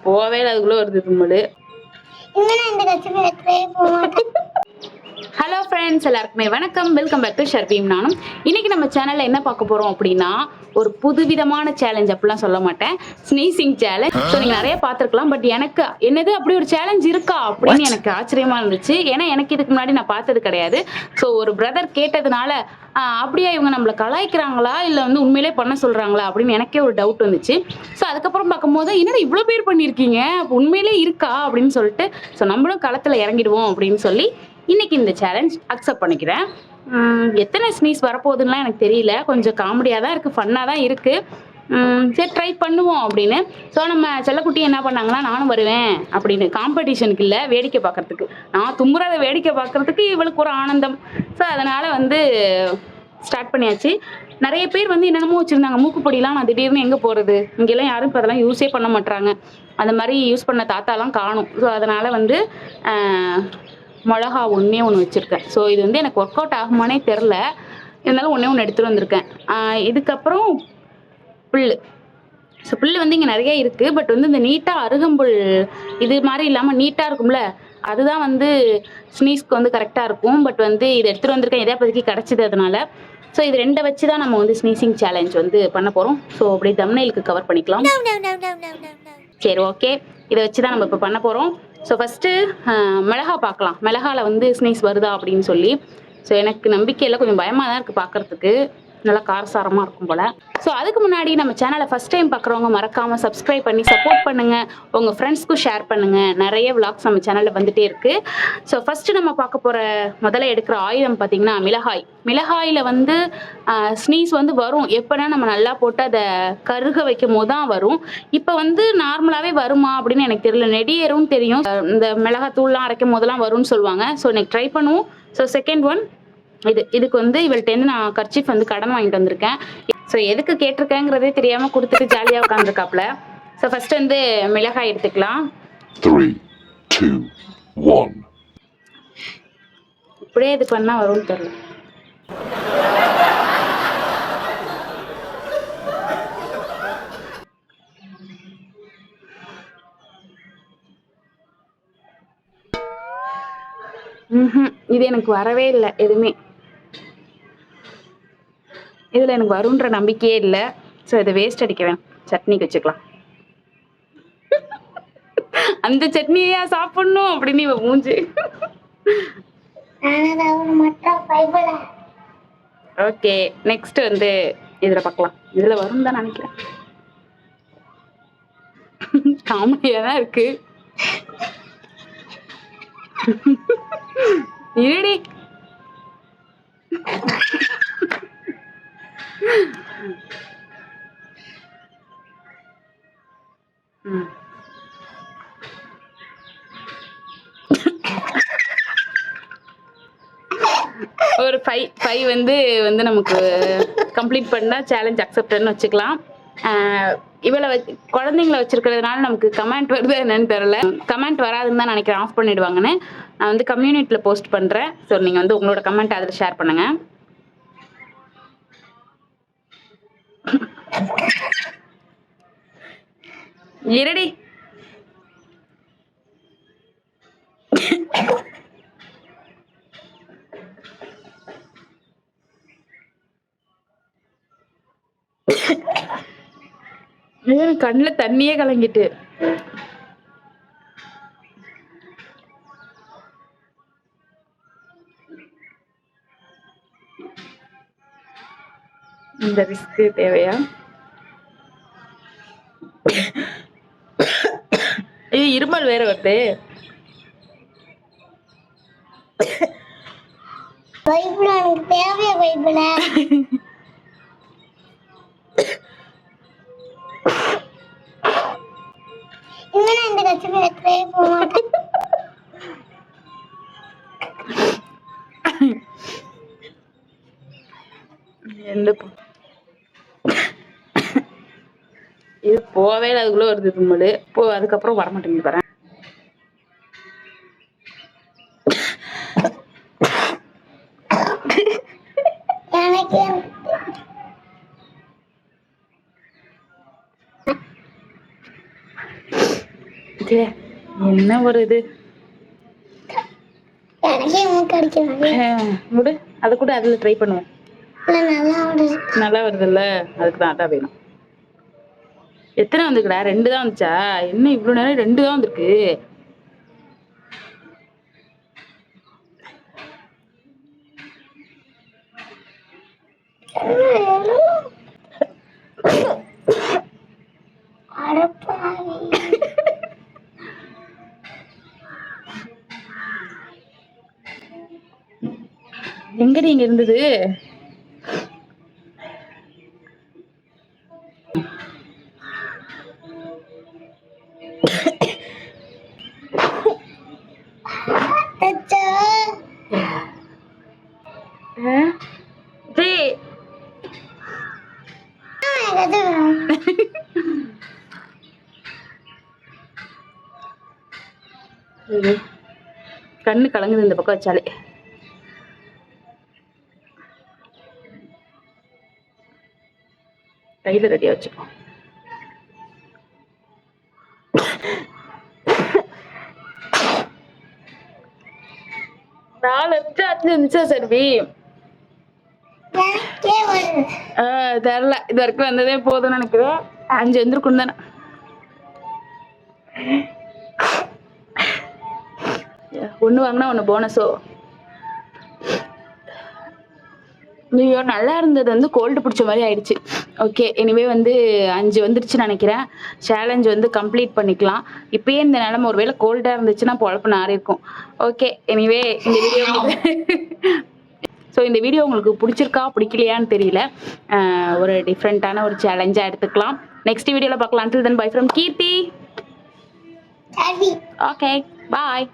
போவே இல்லை, அதுக்குள்ள வருது தும்மல். ஹலோ ஃப்ரெண்ட்ஸ், எல்லாருக்குமே வணக்கம். வெல்கம் பேக் டு ஷர்வீம். நானும் இன்னைக்கு நம்ம சேனல்ல என்ன பார்க்க போறோம் அப்படின்னா, ஒரு புதுவிதமான சேலஞ்ச் அப்படிலாம் சொல்ல மாட்டேன், ஸ்னீசிங் சேலஞ்ச். ஸோ நீங்க நிறைய பார்த்துருக்கலாம், பட் எனக்கு என்னது அப்படி ஒரு சேலஞ்ச் இருக்கா அப்படின்னு எனக்கு ஆச்சரியமா இருந்துச்சு. ஏன்னா எனக்கு இதுக்கு முன்னாடி நான் பார்த்தது கிடையாது. ஸோ ஒரு பிரதர் கேட்டதுனால அப்படியே இவங்க நம்மளை கலாய்க்கிறாங்களா இல்லை வந்து உண்மையிலே பண்ண சொல்றாங்களா அப்படின்னு எனக்கே ஒரு டவுட் வந்துச்சு. ஸோ அதுக்கப்புறம் பார்க்கும்போது என்னடா இவ்வளோ பேர் பண்ணியிருக்கீங்க, உண்மையிலே இருக்கா அப்படின்னு சொல்லிட்டு, ஸோ நம்மளும் களத்தில் இறங்கிடுவோம் அப்படின்னு சொல்லி இன்னைக்கு இந்த சேலஞ்ச் அக்செப்ட் பண்ணிக்கிறேன். எத்தனை ஸ்னீஸ் வரப்போகுதுன்னா எனக்கு தெரியல. கொஞ்சம் காமெடியாக தான் இருக்குது, ஃபன்னாக தான் இருக்குது. சரி ட்ரை பண்ணுவோம் அப்படின்னு. ஸோ நம்ம செல்லக்குட்டி என்ன பண்ணாங்கன்னா, நானும் வருவேன் அப்படின்னு. காம்படிஷனுக்கு இல்லை, வேடிக்கை பார்க்குறதுக்கு. நான் தும்புறதை வேடிக்கை பார்க்குறதுக்கு இவளுக்கு ஒரு ஆனந்தம். ஸோ அதனால் வந்து ஸ்டார்ட் பண்ணியாச்சு. நிறைய பேர் வந்து என்னென்னமோ வச்சுருந்தாங்க, மூக்குப்பொடிலாம். நான் திடீர்னு எங்கே போகிறது, இங்கெல்லாம் யாரும் இப்போ அதெல்லாம் யூஸே பண்ண மாட்டாங்க. அந்த மாதிரி யூஸ் பண்ண தாத்தாலாம் காணும். ஸோ அதனால் வந்து மிளகா ஒன்றே ஒன்று வச்சுருக்கேன். ஸோ இது வந்து எனக்கு ஒர்க் அவுட் ஆகுமானே தெரில, இருந்தாலும் ஒன்றே ஒன்று எடுத்துகிட்டு வந்திருக்கேன். இதுக்கப்புறம் புல். ஸோ புல் வந்து இங்கே நிறைய இருக்குது, பட் வந்து இந்த நீட்டாக அருகம்புல் இது மாதிரி இல்லாமல் நீட்டாக இருக்கும்ல, அதுதான் வந்து ஸ்னீஸ்க்கு வந்து கரெக்டாக இருக்கும். பட் வந்து இதை எடுத்துகிட்டு வந்திருக்கேன், இதே பற்றி கிடச்சிது அதனால். ஸோ இது ரெண்டை வச்சு தான் நம்ம வந்து ஸ்னீசிங் சேலஞ்ச் வந்து பண்ண போகிறோம். ஸோ அப்படியே தம்ப்நெயிலுக்கு கவர் பண்ணிக்கலாம். சரி, ஓகே. இதை வச்சு தான் நம்ம இப்போ பண்ண போகிறோம். ஸோ ஃபஸ்ட்டு மிளகா பார்க்கலாம், மிளகாவில் வந்து ஸ்னீஸ் வருதா அப்படின்னு சொல்லி. ஸோ எனக்கு நம்பிக்கையில் கொஞ்சம் பயமாக தான் இருக்குது பார்க்குறதுக்கு, நல்லா காரசாரமாக இருக்கும் போல். ஸோ அதுக்கு முன்னாடி நம்ம சேனலை ஃபஸ்ட் டைம் பார்க்குறவங்க மறக்காமல் சப்ஸ்கிரைப் பண்ணி சப்போர்ட் பண்ணுங்கள், உங்கள் ஃப்ரெண்ட்ஸ்க்கும் ஷேர் பண்ணுங்கள். நிறைய விளாக்ஸ் நம்ம சேனலில் வந்துகிட்டே இருக்குது. ஸோ ஃபஸ்ட்டு நம்ம பார்க்க போகிற முதல்ல எடுக்கிற ஆயுதம் பார்த்திங்கன்னா மிளகாய். மிளகாயில் வந்து ஸ்னீஸ் வந்து வரும் எப்போனா நம்ம நல்லா போட்டு அதை கருக வைக்கும் போது தான் வரும். இப்போ வந்து நார்மலாகவே வருமா அப்படின்னு எனக்கு தெரியல. நெடியேறும் தெரியும், இந்த மிளகாத்தூள்லாம் அரைக்கும் போதெல்லாம் வரும்னு சொல்லுவாங்க. ஸோ இன்னைக்கு ட்ரை பண்ணுவோம். ஸோ செகண்ட் ஒன் இதுக்கு வந்து இவள்கிட்டேருந்து நான் கர்ச்சீஃப் வந்து கடன் வாங்கிட்டு வந்திருக்கேன். ஸோ எதுக்கு கேட்டிருக்கேங்கிறதே தெரியாமல் கொடுத்துட்டு ஜாலியாக உட்காந்துருக்காப்புல. ஸோ ஃபஸ்ட்டு வந்து மிளகாய் எடுத்துக்கலாம். 3, 2, 1. இப்படியே இது பண்ணால் வரும்னு தெரியல. இது எனக்கு வரவே இல்லை எதுவுமே. இதில் எனக்கு வரும்ன்ற நம்பிக்கையே இல்லை. ஸோ இதை வேஸ்ட் அடிக்க வேணாம், சட்னிக்கு வச்சுக்கலாம். அந்த சட்னியா சாப்பிடணும் அப்படின்னு இவ மூஞ்சி. ஓகே, நெக்ஸ்ட் வந்து இதில் பார்க்கலாம். இதில் வரும் தான் நினைக்கிறேன். காமெடியாக தான் இருக்கு. இருடி, ஒரு 5 வந்து நமக்கு கம்ப்ளீட் பண்ணால் சேலஞ்ச் அக்செப்டட்னு வச்சுக்கலாம். இவளை குழந்தைங்கள வச்சிருக்கிறதுனால நமக்கு கமெண்ட் வருது என்னன்னு தெரியல. கமெண்ட் வராதுன்னு தான் நினைக்கிறேன், ஆஃப் பண்ணிடுவாங்கன்னு. நான் வந்து கம்யூனிட்டியில் போஸ்ட் பண்ணுறேன். ஸோ நீங்கள் வந்து உங்களோட கமெண்ட் அதில் ஷேர் பண்ணுங்கள். இருடி, கண்ணில் தண்ணியே கலங்கிட்டு. இந்த ரிஸ்க் தேவையா? இது இருமல் வேற வருது. தேவையா பைபிள? இது போவே இல்லை, அதுக்குள்ள வருது தும்மல். அதுக்கப்புறம் வரமாட்டேங்குது. வரேன். சே, என்ன ஒரு இது எனக்கே மூக்கு அடிக்கிறாங்க. முடு அதை கூட அதில் ட்ரை பண்ணுவோம். நல்லா வருது. நல்லா வருதுல்ல, அதுக்கு தான் அதான் வேணும். எத்தனை வந்துக்குடா? 2 தான் வந்துச்சா? என்ன இவ்வளோ நேரம் 2 தான் வந்திருக்கு? அடப்பாவி. எங்கடி இங்க இருந்தது? அச்சோ. டேய், அது ஐயோ, கண்ணு கலங்குது இந்த பக்கம் வச்சாலே. கையில ரெடியா வச்சுப்போம். நாலு அஞ்சு இருந்துச்சா சர்வி? எனக்கே வருது. தெரியல, இது வரைக்கும் வந்ததே போதும்னு நினைக்கிறேன். 5 வந்துருக்கும் தானே. ஒன்று வாங்கினா ஒன்று போனஸோ. ஐயோ, நல்லா இருந்தது வந்து கோல்டு பிடிச்ச மாதிரி ஆயிடுச்சு. ஓகே, எனிவே வந்து 5 வந்துருச்சுன்னு நினைக்கிறேன். சேலஞ்ச் வந்து கம்ப்ளீட் பண்ணிக்கலாம். இப்பயே இந்த நிலமை ஒருவேளை கோல்டாக இருந்துச்சுன்னா பொழப்பு நாரி இருக்கும். ஓகே, எனிவே இந்த வீடியோ ஸோ இந்த வீடியோ உங்களுக்கு பிடிச்சிருக்கா பிடிக்கலையான்னு தெரியல. ஒரு டிஃப்ரெண்ட்டான ஒரு சேலஞ்சாக எடுத்துக்கலாம். நெக்ஸ்ட் வீடியோவில் பார்க்கலாம். Until then, bye from கீர்த்தி. சரி. ஓகே, பாய்.